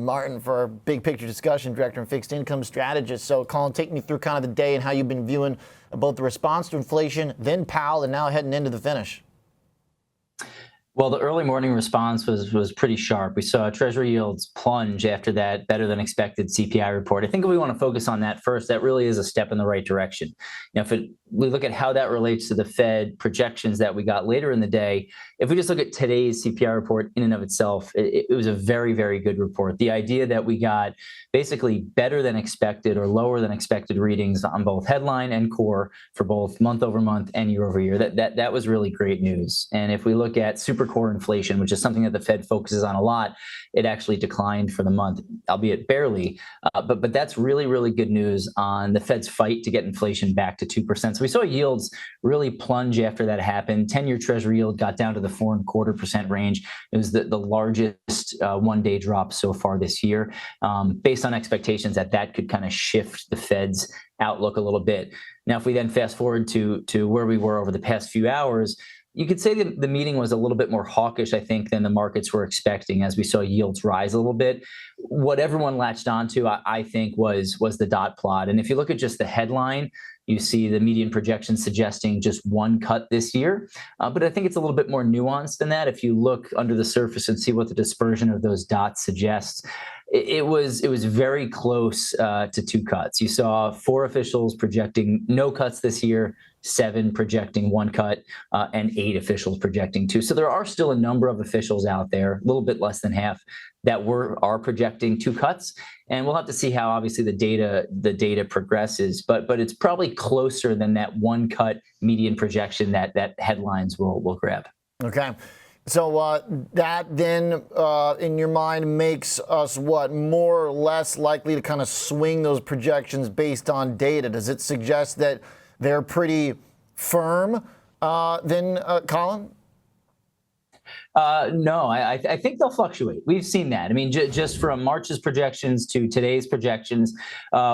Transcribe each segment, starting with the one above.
Martin for our big picture discussion, Director and Fixed Income Strategist. So, Collin, take me through kind of the day and how you've been viewing both the response to inflation, then Powell, and now heading into the finish. Well, the early morning response was pretty sharp. We saw Treasury yields plunge after that better than expected CPI report. I think if we want to focus on that first, that really is a step in the right direction. If we look at how that relates to the Fed projections that we got later in the day, if we just look at today's CPI report in and of itself, it was a very, very good report. The idea that we got basically better than expected or lower than expected readings on both headline and core for both month over month and year over year, that was really great news. And if we look at super core inflation, which is something that the Fed focuses on a lot, it actually declined for the month, albeit barely. But that's really, really good news on the Fed's fight to get inflation back to 2%. So we saw yields really plunge after that happened. 10-year Treasury yield got down to the 4.25% range. It was the largest one-day drop so far this year, based on expectations that could kind of shift the Fed's outlook a little bit. Now, if we then fast forward to where we were over the past few hours, you could say that the meeting was a little bit more hawkish, I think, than the markets were expecting as we saw yields rise a little bit. What everyone latched onto, I think, was the dot plot. And if you look at just the headline, you see the median projection suggesting just one cut this year. But I think it's a little bit more nuanced than that. If you look under the surface and see what the dispersion of those dots suggests, it was very close to two cuts. You saw 4 officials projecting no cuts this year, 7 projecting 1 cut, and 8 officials projecting 2. So there are still a number of officials out there, a little bit less than half, that are projecting 2 cuts. And we'll have to see how obviously the data progresses, but it's probably closer than that 1 cut median projection that headlines will grab. Okay. So that then, in your mind, makes us what, more or less likely to kind of swing those projections based on data? Does it suggest that they're pretty firm then, Collin? No, I think they'll fluctuate. We've seen that. I mean, just from March's projections to today's projections,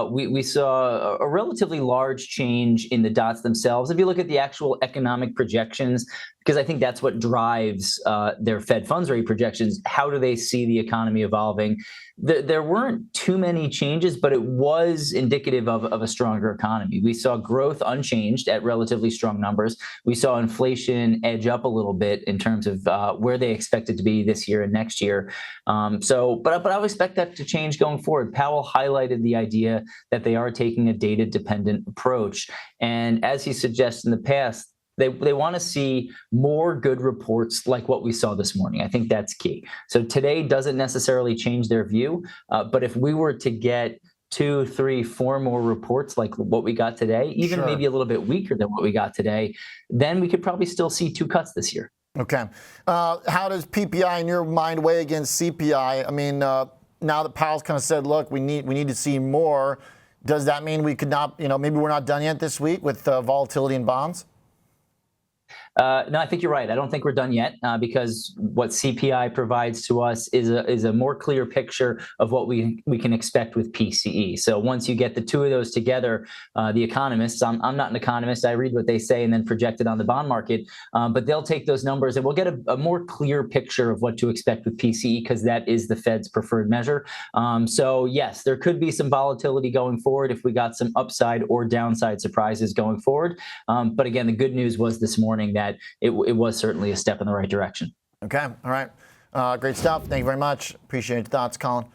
we saw a relatively large change in the dots themselves. If you look at the actual economic projections, because I think that's what drives their Fed funds rate projections, how do they see the economy evolving? There weren't too many changes, but it was indicative of a stronger economy. We saw growth unchanged at relatively strong numbers. We saw inflation edge up a little bit in terms of where they expect it to be this year and next year. But I would expect that to change going forward. Powell highlighted the idea that they are taking a data-dependent approach. And as he suggested in the past, they want to see more good reports like what we saw this morning. I think that's key. So today doesn't necessarily change their view, but if we were to get 2, 3, 4 more reports like what we got today, even Sure. maybe a little bit weaker than what we got today, then we could probably still see 2 cuts this year. Okay. How does PPI in your mind weigh against CPI? I mean, now that Powell's kind of said, look, we need to see more, does that mean we could not, maybe we're not done yet this week with volatility in bonds? No, I think you're right. I don't think we're done yet because what CPI provides to us is a more clear picture of what we can expect with PCE. So once you get the 2 of those together, the economists, I'm not an economist, I read what they say and then project it on the bond market, but they'll take those numbers and we'll get a more clear picture of what to expect with PCE because that is the Fed's preferred measure. So yes, there could be some volatility going forward if we got some upside or downside surprises going forward. But again, the good news was this morning that it was certainly a step in the right direction. Okay. All right. Great stuff. Thank you very much. Appreciate your thoughts, Collin.